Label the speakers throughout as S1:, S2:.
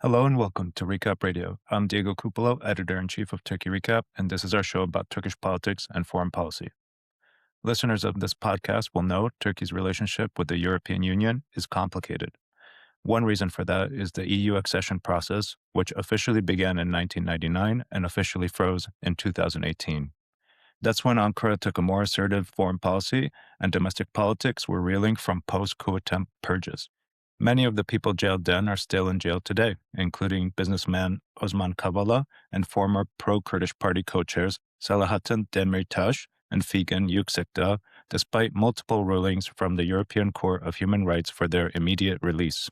S1: Hello and welcome to Recap Radio. I'm Diego Cupolo, editor-in-chief of Turkey Recap, and this is our show about Turkish politics and foreign policy. Listeners of this podcast will know Turkey's relationship with the European Union is complicated. One reason for that is the EU accession process, which officially began in 1999 and officially froze in 2018. That's when Ankara took a more assertive foreign policy and domestic politics were reeling from post-coup attempt purges. Many of the people jailed then are still in jail today, including businessman Osman Kavala and former pro-Kurdish party co-chairs Selahattin Demirtas and Figen Yüksekdağ, despite multiple rulings from the European Court of Human Rights for their immediate release.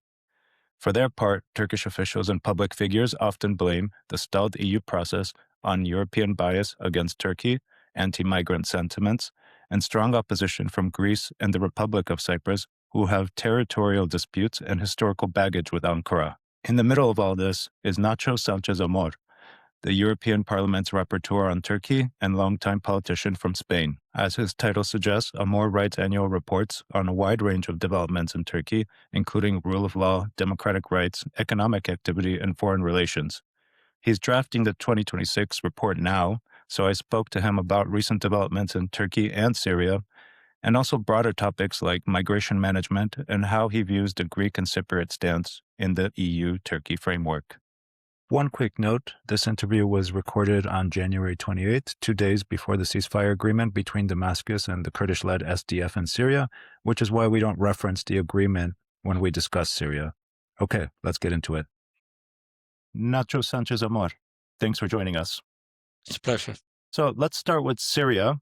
S1: For their part, Turkish officials and public figures often blame the stalled EU process on European bias against Turkey, anti-migrant sentiments, and strong opposition from Greece and the Republic of Cyprus, who have territorial disputes and historical baggage with Ankara. In the middle of all this is Nacho Sánchez Amor, the European Parliament's rapporteur on Turkey and longtime politician from Spain. As his title suggests, Amor writes annual reports on a wide range of developments in Turkey, including rule of law, democratic rights, economic activity, and foreign relations. He's drafting the 2026 report now, so I spoke to him about recent developments in Turkey and Syria, and also broader topics like migration management and how he views the Greek and Cypriot stance in the EU-Turkey framework. One quick note, this interview was recorded on January 28th, 2 days before the ceasefire agreement between Damascus and the Kurdish-led SDF in Syria, which is why we don't reference the agreement when we discuss Syria. Okay, let's get into it. Nacho Sánchez Amor, thanks for joining us.
S2: It's a pleasure.
S1: So let's start with Syria.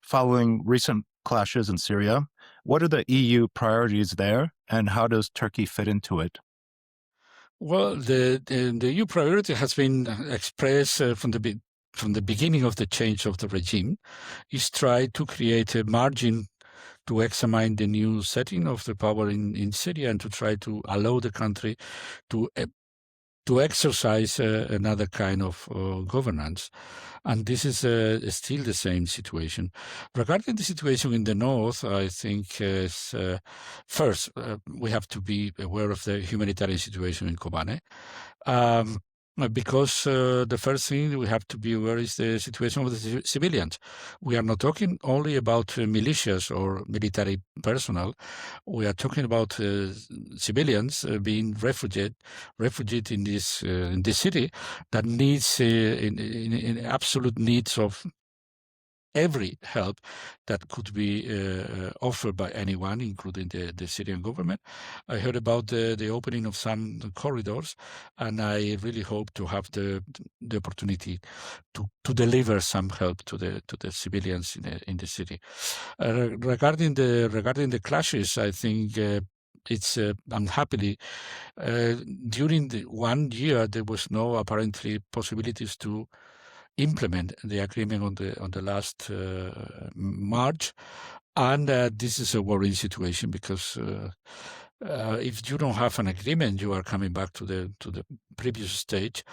S1: Following recent clashes in Syria, what are the EU priorities there, and how does Turkey fit into it?
S2: Well, the EU priority has been expressed from the beginning of the change of the regime, is try to create a margin to examine the new setting of the power in Syria and to try to allow the country to exercise another kind of governance. And this is still the same situation. Regarding the situation in the north, I think first, we have to be aware of the humanitarian situation in Kobane. Because the first thing we have to be aware is the situation of the civilians. We are not talking only about militias or military personnel. We are talking about civilians being refugees in this city that needs in absolute needs of every help that could be offered by anyone, including the Syrian government. I heard about the opening of some corridors, and I really hope to have the opportunity to deliver some help to the civilians in the city. Regarding the clashes, I think it's unhappily during the 1 year there was no apparently possibilities to implement the agreement on the last March, and this is a worrying situation because if you don't have an agreement, you are coming back to the previous stage.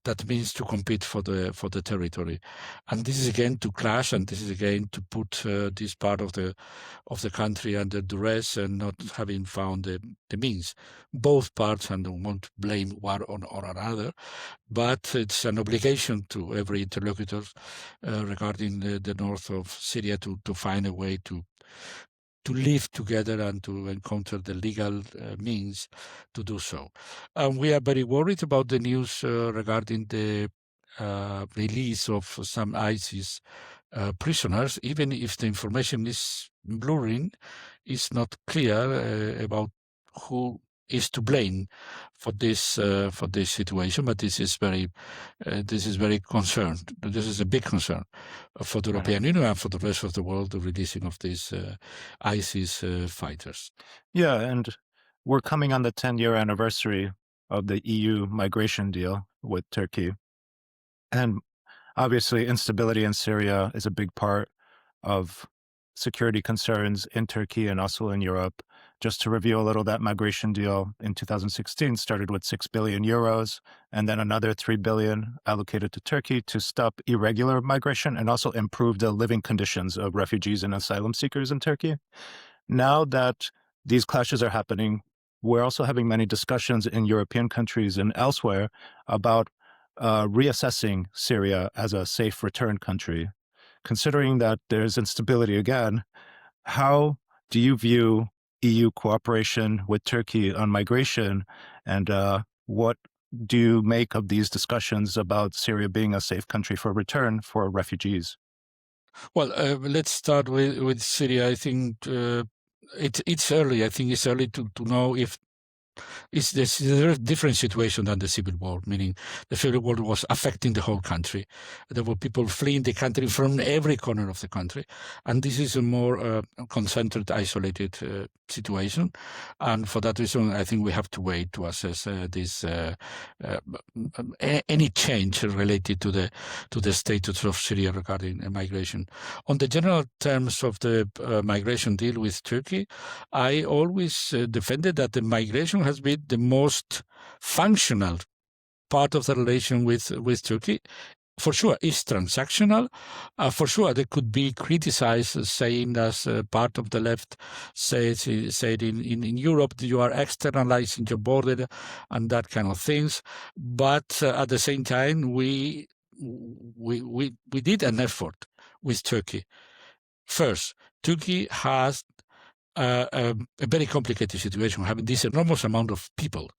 S2: That means to compete for the territory, and this is again to clash, and this is again to put this part of the country under duress and not having found the means. Both parts, and don't want to blame one or another, but it's an obligation to every interlocutor regarding the north of Syria to find a way to live together and to encounter the legal means to do so. We are very worried about the news regarding the release of some ISIS prisoners, even if the information is blurring, it's not clear about who is to blame for this situation. But this is very concerned. This is a big concern for the European Union and for the rest of the world, the releasing of these ISIS fighters.
S1: Yeah, and we're coming on the 10-year anniversary of the EU migration deal with Turkey. And obviously, instability in Syria is a big part of security concerns in Turkey and also in Europe. Just to review a little, that migration deal in 2016 started with 6 billion euros and then another 3 billion allocated to Turkey to stop irregular migration and also improve the living conditions of refugees and asylum seekers in Turkey. Now that these clashes are happening, we're also having many discussions in European countries and elsewhere about reassessing Syria as a safe return country. Considering that there's instability again, how do you view EU cooperation with Turkey on migration, and what do you make of these discussions about Syria being a safe country for return for refugees?
S2: Well, let's start with Syria. I think it's early. I think it's early to know if it's this is a very different situation than the civil war, meaning the civil war was affecting the whole country. There were people fleeing the country from every corner of the country, and this is a more concentrated, isolated situation. And for that reason, I think we have to wait to assess any change related to the status of Syria regarding migration. On the general terms of the migration deal with Turkey, I always defended that the migration has been the most functional part of the relation with Turkey. For sure, it's transactional. For sure, they could be criticized, saying as part of the left said in Europe, you are externalizing your border and that kind of things. But at the same time, we did an effort with Turkey. First, Turkey has a very complicated situation, having this enormous amount of people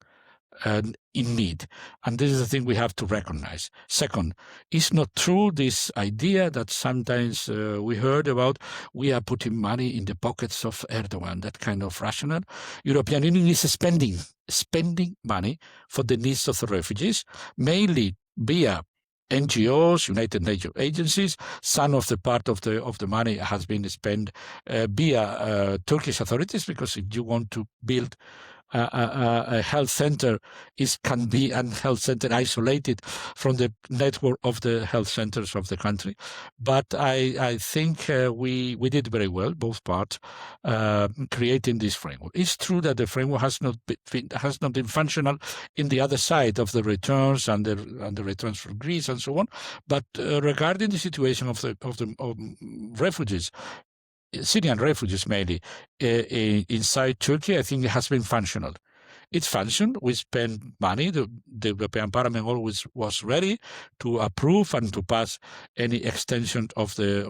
S2: in need. And this is the thing we have to recognize. Second, it's not true this idea that sometimes we heard about, we are putting money in the pockets of Erdogan, that kind of rationale. European Union is spending money for the needs of the refugees, mainly via NGOs, United Nations agencies. Some of the part of the money has been spent via Turkish authorities, because if you want to build a health center, it can be a health center isolated from the network of the health centers of the country. But I think we did very well, both parts, creating this framework. It's true that the framework has not been functional in the other side of the returns and the returns from Greece and so on. But regarding the situation of refugees, Syrian refugees mainly, inside Turkey, I think it has been functional. It's functioned. We spent money. The European Parliament always was ready to approve and to pass any extension of the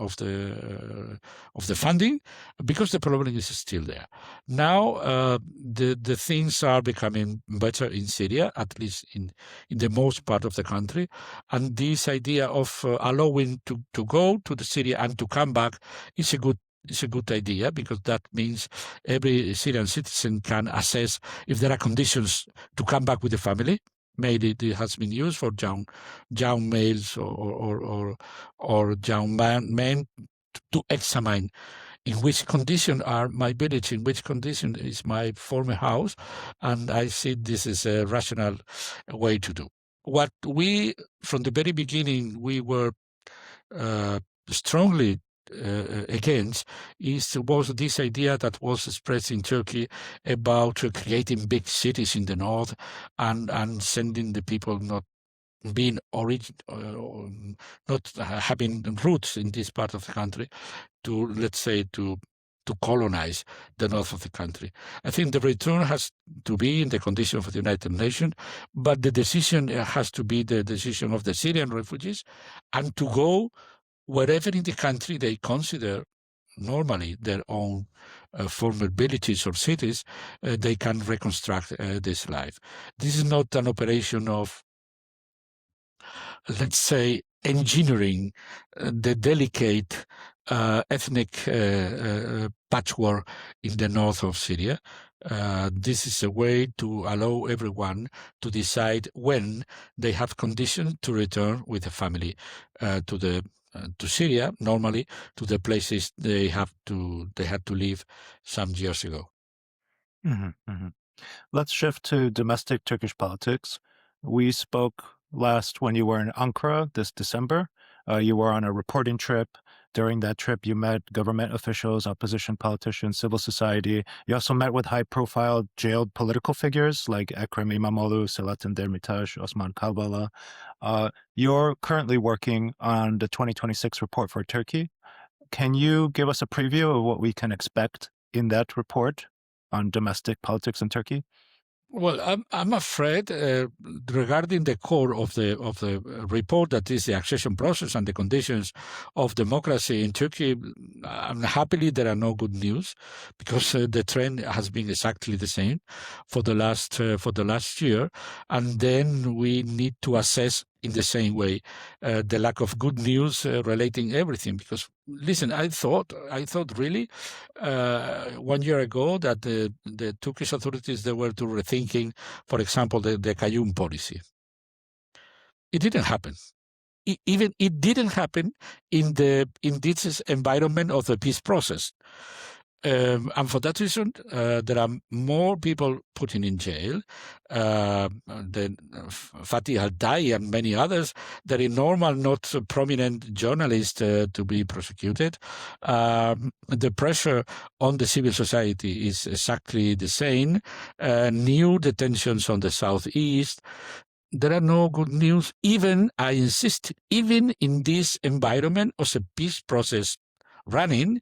S2: funding, because the problem is still there. Now the things are becoming better in Syria, at least in the most part of the country, and this idea of allowing to go to the Syria and to come back is a good idea, because that means every Syrian citizen can assess if there are conditions to come back with the family. Maybe it has been used for young males or young men to examine in which condition are my village, in which condition is my former house, and I see this is a rational way to do. What we, from the very beginning, we were strongly against was this idea that was expressed in Turkey about creating big cities in the north and sending the people not being not having roots in this part of the country to, let's say, to colonize the north of the country. I think the return has to be in the condition of the United Nations, but the decision has to be the decision of the Syrian refugees, and to go wherever in the country they consider normally their own former villages or cities, they can reconstruct this life. This is not an operation of, let's say, engineering the delicate ethnic patchwork in the north of Syria. This is a way to allow everyone to decide when they have conditions to return with the family to Syria, normally to the places they had to live some years ago.
S1: Let's shift to domestic Turkish politics. We spoke last when you were in Ankara this December. You were on a reporting trip. During that trip, you met government officials, opposition politicians, civil society. You also met with high-profile jailed political figures like Ekrem İmamoğlu, Selahattin Demirtas, Osman Kavala. You're currently working on the 2026 report for Turkey. Can you give us a preview of what we can expect in that report? on domestic politics in Turkey?
S2: Well, I'm afraid regarding the core of the report, that is the accession process and the conditions of democracy in Turkey. Happily, there are no good news, because the trend has been exactly the same for the last year, and then we need to assess in the same way the lack of good news relating everything. Because listen, I thought really 1 year ago that the Turkish authorities, they were to rethinking, for example, the Qayyum policy. It didn't happen. It didn't happen in this environment of the peace process. And for that reason, there are more people put in jail. Fatih Altay and many others. There are normal, not prominent journalists to be prosecuted. The pressure on the civil society is exactly the same. New detentions on the southeast. There are no good news. Even, I insist, even in this environment of a peace process running,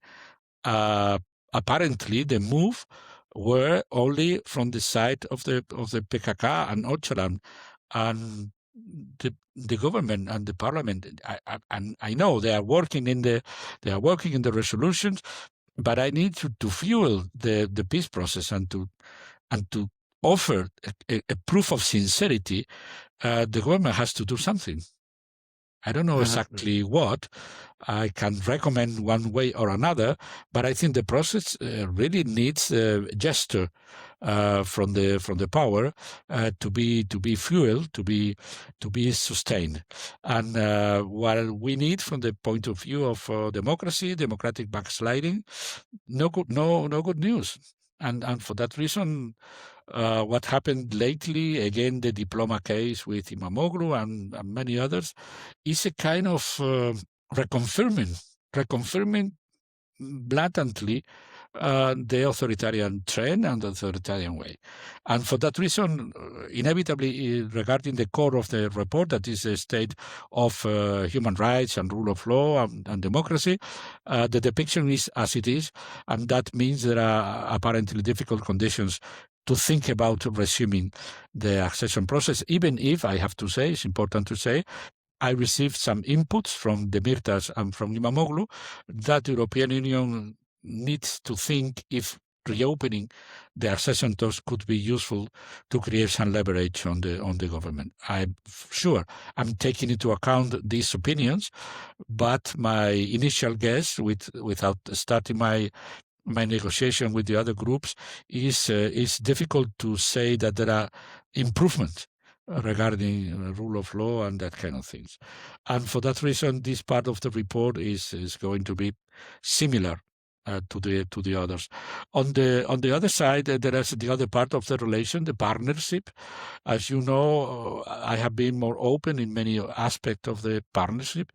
S2: apparently the move were only from the side of the PKK and Öcalan, and the government and the parliament. I know they are working in the resolutions, but I need to fuel the peace process and to offer a proof of sincerity. The government has to do something. I don't know exactly what. I can recommend one way or another, but I think the process really needs a gesture from the power to be fueled, to be sustained. And what we need from the point of view of democracy, democratic backsliding, no good news. And for that reason, what happened lately, again, the diploma case with Imamoglu and many others, is a kind of reconfirming blatantly the authoritarian trend and the authoritarian way. And for that reason, inevitably, regarding the core of the report, that is a state of human rights and rule of law and democracy, the depiction is as it is, and that means there are apparently difficult conditions to think about resuming the accession process, even if, I have to say, it's important to say, I received some inputs from Demirtas and from Imamoglu that the European Union needs to think if reopening the accession talks could be useful to create some leverage on the government. I'm sure I'm taking into account these opinions, but my initial guess, without starting my negotiation with the other groups, is difficult to say that there are improvements regarding rule of law and that kind of things. And for that reason, this part of the report is going to be similar to the others. On the other side, there is the other part of the relation, the partnership. As you know, I have been more open in many aspects of the partnership.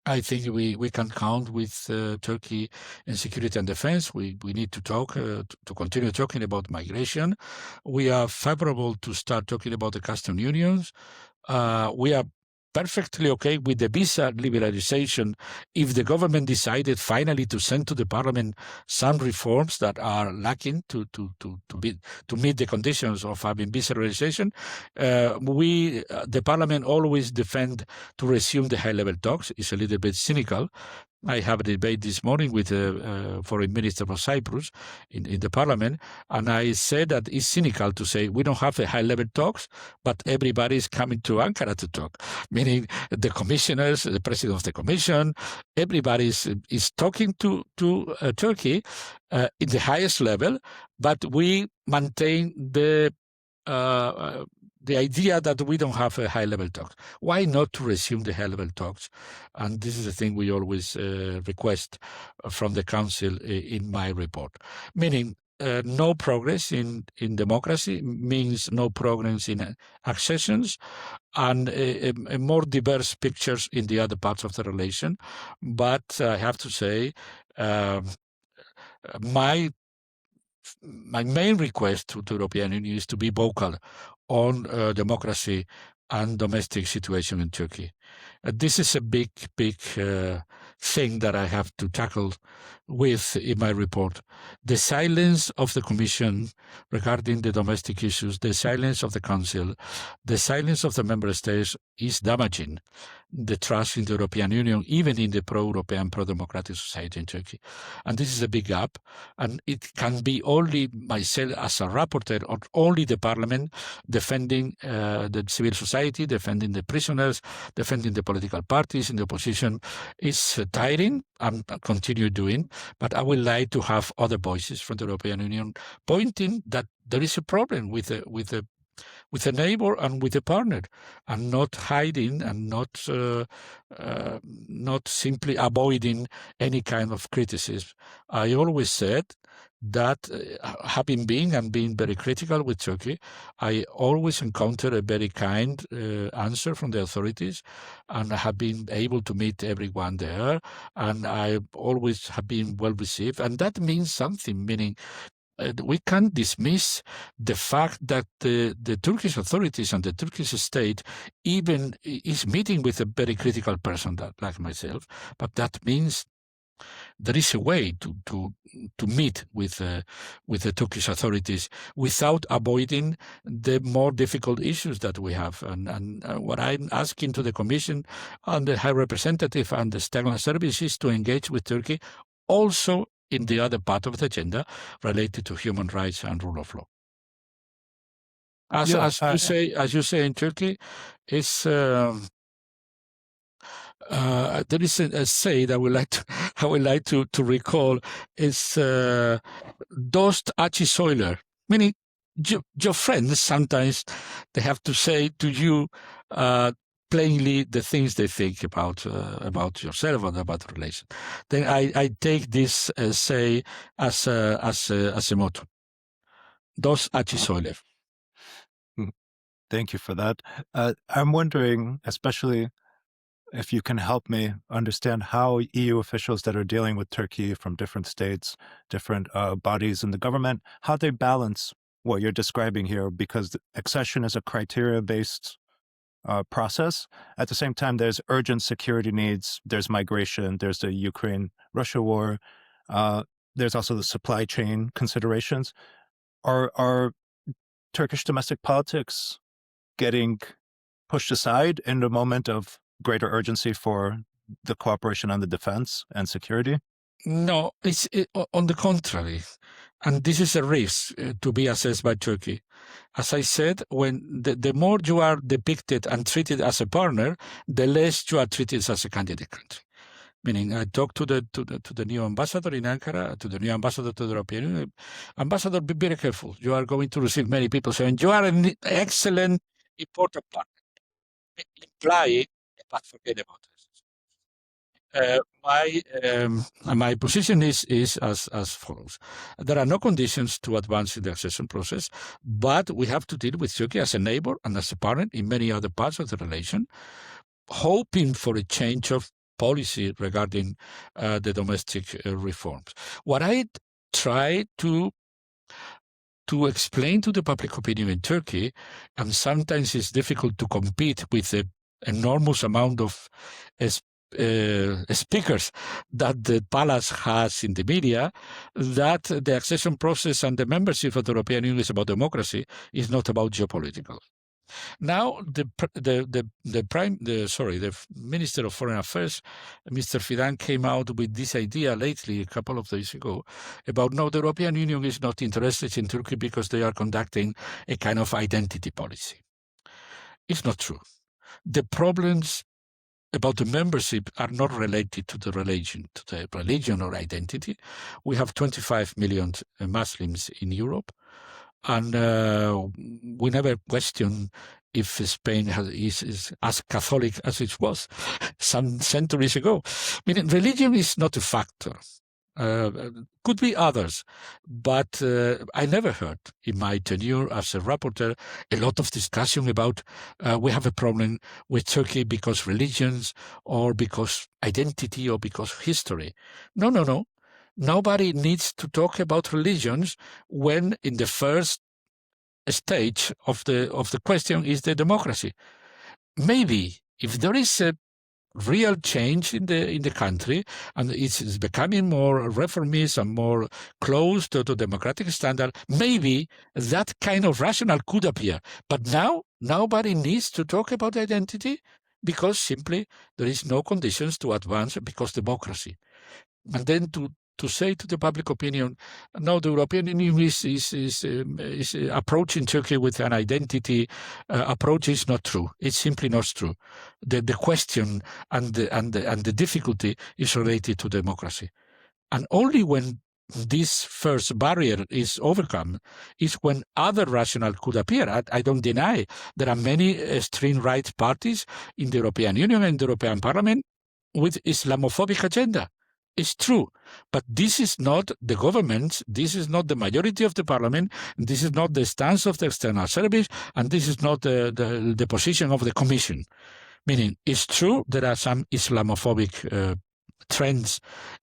S2: I think we can count with Turkey in security and defense. We need to talk, to continue talking about migration. We are favorable to start talking about the custom unions. We are perfectly okay with the visa liberalization if the government decided finally to send to the parliament some reforms that are lacking to meet the conditions of having visa liberalization. The parliament always defend to resume the high-level talks. It's a little bit cynical. I have a debate this morning with the foreign minister of Cyprus in the parliament, and I said that it's cynical to say we don't have the high-level talks, but everybody is coming to Ankara to talk, meaning the commissioners, the president of the commission, everybody is talking to Turkey in the highest level, but we maintain the idea that we don't have a high-level talks. Why not to resume the high-level talks? And this is the thing we always request from the Council in my report. Meaning, no progress in democracy means no progress in accessions, and a more diverse pictures in the other parts of the relation. But I have to say, my main request to the European Union is to be vocal on democracy and domestic situation in Turkey. This is a big thing that I have to tackle with in my report. The silence of the Commission regarding the domestic issues, the silence of the Council, the silence of the Member States is damaging the trust in the European Union, even in the pro-European, pro-democratic society in Turkey. And this is a big gap. And it can be only myself as a rapporteur or only the Parliament defending the civil society, defending the prisoners, defending the political parties in the opposition. Is tiring and continue doing, but I would like to have other voices from the European Union pointing that there is a problem with a neighbor and with a partner, and not hiding and not simply avoiding any kind of criticism. I always said that having been and being very critical with Turkey, I always encounter a very kind answer from the authorities, and I have been able to meet everyone there, and I always have been well received, and that means something, meaning we can't dismiss the fact that the Turkish authorities and the Turkish state even is meeting with a very critical person like myself, but that means there is a way to meet with the Turkish authorities without avoiding the more difficult issues that we have. And what I'm asking to the Commission and the High Representative and the External Service is to engage with Turkey also in the other part of the agenda related to human rights and rule of law. As you say in Turkey, it's there is a say that I would like to recall is dost aci soiler, meaning your friends sometimes they have to say to you plainly the things they think about yourself and about the relation. Then I take this say as a motto. Dos aci soiler.
S1: Thank you for that. I'm wondering, especially if you can help me understand how EU officials that are dealing with Turkey from different states, different bodies in the government, how they balance what you're describing here, because accession is a criteria-based process. At the same time, there's urgent security needs, there's migration, there's the Ukraine-Russia war, there's also the supply chain considerations. Are Turkish domestic politics getting pushed aside in a moment of greater urgency for the cooperation on the defense and security?
S2: No, it's on the contrary. And this is a risk to be assessed by Turkey. As I said, when the more you are depicted and treated as a partner, the less you are treated as a candidate country. Meaning, I talked to the new ambassador in Ankara, to the new ambassador to the European Union. Ambassador, be very careful. You are going to receive many people saying you are an excellent, important partner. Implying, but forget about it. My position is as follows. There are no conditions to advance in the accession process, but we have to deal with Turkey as a neighbor and as a partner in many other parts of the relation, hoping for a change of policy regarding the domestic reforms. What I try to explain to the public opinion in Turkey, and sometimes it's difficult to compete with the enormous amount of speakers that the palace has in the media, that the accession process and the membership of the European Union is about democracy, is not about geopolitical. Now, the Minister of Foreign Affairs, Mr. Fidan, came out with this idea lately, a couple of days ago, about no, the European Union is not interested in Turkey because they are conducting a kind of identity policy. It's not true. The problems about the membership are not related to the religion or identity. We have 25 million Muslims in Europe, and we never question if Spain is as Catholic as it was some centuries ago. Meaning, religion is not a factor. Could be others, but I never heard in my tenure as a rapporteur a lot of discussion about we have a problem with Turkey because religions or because identity or because history. No. Nobody needs to talk about religions when in the first stage of the question is the democracy. Maybe if there is a real change in the country, and it's becoming more reformist and more close to democratic standard, maybe that kind of rationale could appear. But now nobody needs to talk about identity because simply there is no conditions to advance because democracy. And then to say to the public opinion, no, the European Union is approaching Turkey with an identity approach is not true. It's simply not true. The question and the difficulty is related to democracy. And only when this first barrier is overcome is when other rationale could appear. I don't deny there are many extreme right parties in the European Union and the European Parliament with Islamophobic agenda. It's true, but this is not the government, this is not the majority of the parliament, this is not the stance of the external service, and this is not the position of the commission. Meaning, it's true there are some Islamophobic trends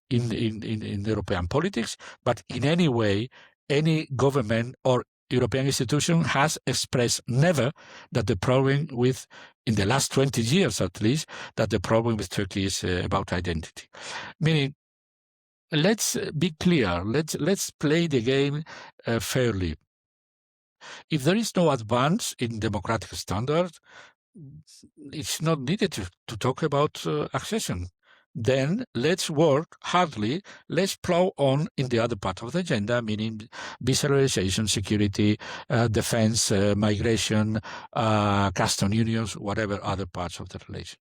S2: in European politics, but in any way, any government or European institution has expressed never that the problem with, in the last 20 years at least, that the problem with Turkey is about identity. Meaning, let's be clear, let's play the game fairly. If there is no advance in democratic standards, it's not needed to talk about accession. Then let's work hardly, let's plow on in the other part of the agenda, meaning visa liberalization, security, defense, migration, custom unions, whatever other parts of the relation.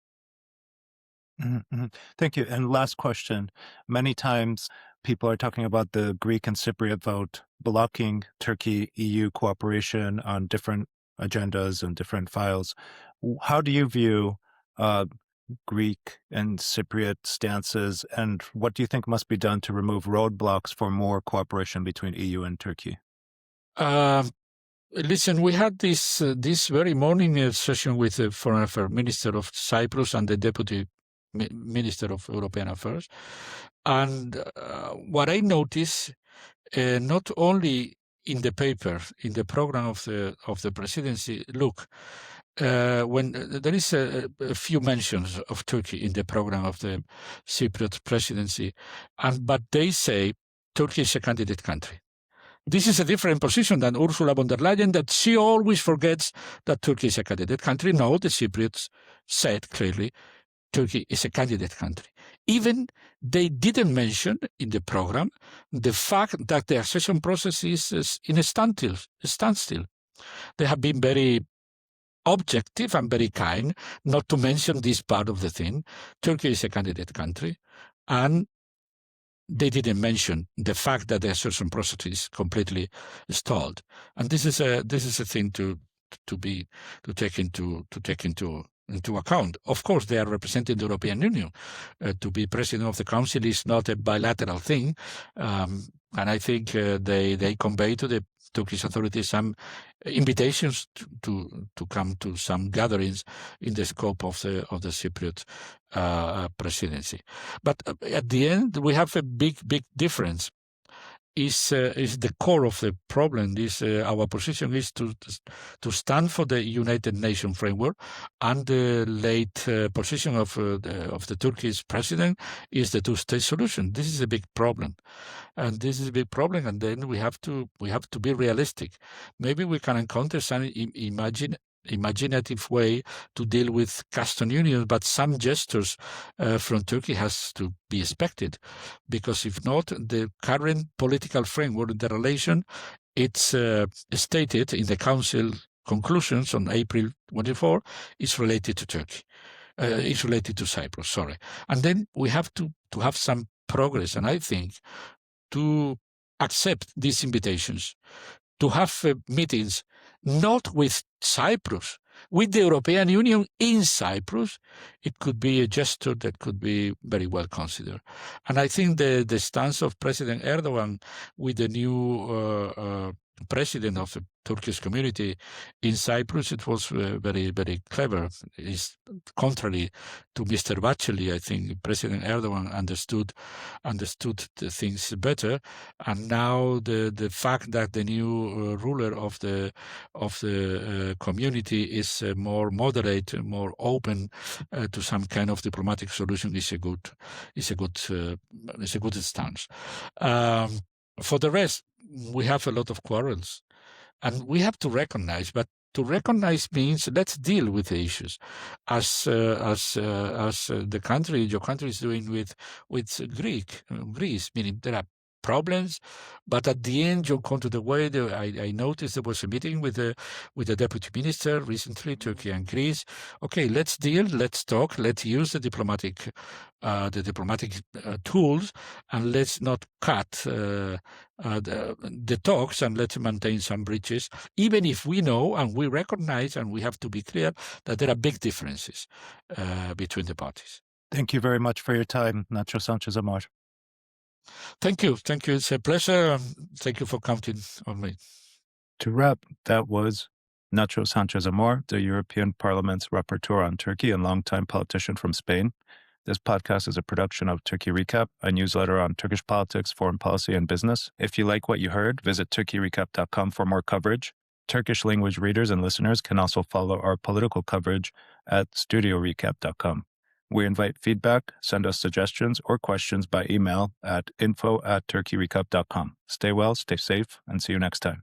S1: Mm-hmm. Thank you. And last question. Many times people are talking about the Greek and Cypriot vote blocking Turkey-EU cooperation on different agendas and different files. How do you view Greek and Cypriot stances, and what do you think must be done to remove roadblocks for more cooperation between EU and Turkey?
S2: Listen, we had this very morning session with the Foreign Affairs Minister of Cyprus and the Deputy Minister of European Affairs, and what I noticed, not only in the paper, in the program of the presidency, look, when there is a few mentions of Turkey in the program of the Cypriot presidency, but they say Turkey is a candidate country. This is a different position than Ursula von der Leyen, that she always forgets that Turkey is a candidate country. No, the Cypriots said clearly Turkey is a candidate country. Even they didn't mention in the program the fact that the accession process is in a standstill. They have been very objective and very kind not to mention this part of the thing. Turkey is a candidate country, and they didn't mention the fact that the accession process is completely stalled. And this is a thing to take into account. Of course, they are representing the European Union. To be president of the Council is not a bilateral thing, and I think they convey to the Turkish authorities some invitations to come to some gatherings in the scope of the Cypriot presidency. But at the end, we have a big difference. Is the core of the problem. Our position is to stand for the United Nations framework, and the late position of the Turkish president is the two-state solution. This is a big problem, and then we have to be realistic. Maybe we can encounter some imaginative way to deal with custom unions, but some gestures from Turkey has to be expected, because if not, the current political framework in the relation, it's stated in the Council conclusions on April 24, is related to Turkey. It's related to Cyprus, sorry. And then we have to have some progress, and I think to accept these invitations, to have meetings not with Cyprus, with the European Union in Cyprus, it could be a gesture that could be very well considered. And I think the stance of President Erdogan with the new president of the Turkish community in Cyprus, it was very, very clever. It's contrary to Mr. Baceli. I think President Erdogan understood the things better, and now the fact that the new ruler of the community is more moderate, more open to some kind of diplomatic solution is a good stance. For the rest, we have a lot of quarrels, and we have to recognize. But to recognize means let's deal with the issues, as the country, your country, is doing with Greece. Meaning there are problems, but at the end you'll come to the way. I noticed there was a meeting with the deputy minister recently, Turkey and Greece. Okay, let's deal, let's talk, let's use the diplomatic tools, and let's not cut the talks, and let's maintain some bridges, even if we know and we recognize and we have to be clear that there are big differences between the parties.
S1: Thank you very much for your time, Nacho Sánchez Amor.
S2: Thank you. It's a pleasure. Thank you for counting on me.
S1: To wrap, that was Nacho Sánchez Amor, the European Parliament's rapporteur on Turkey and longtime politician from Spain. This podcast is a production of Turkey Recap, a newsletter on Turkish politics, foreign policy, and business. If you like what you heard, visit turkeyrecap.com for more coverage. Turkish language readers and listeners can also follow our political coverage at studiorecap.com. We invite feedback, send us suggestions or questions by email at info@turkeyrecap.com. Stay well, stay safe, and see you next time.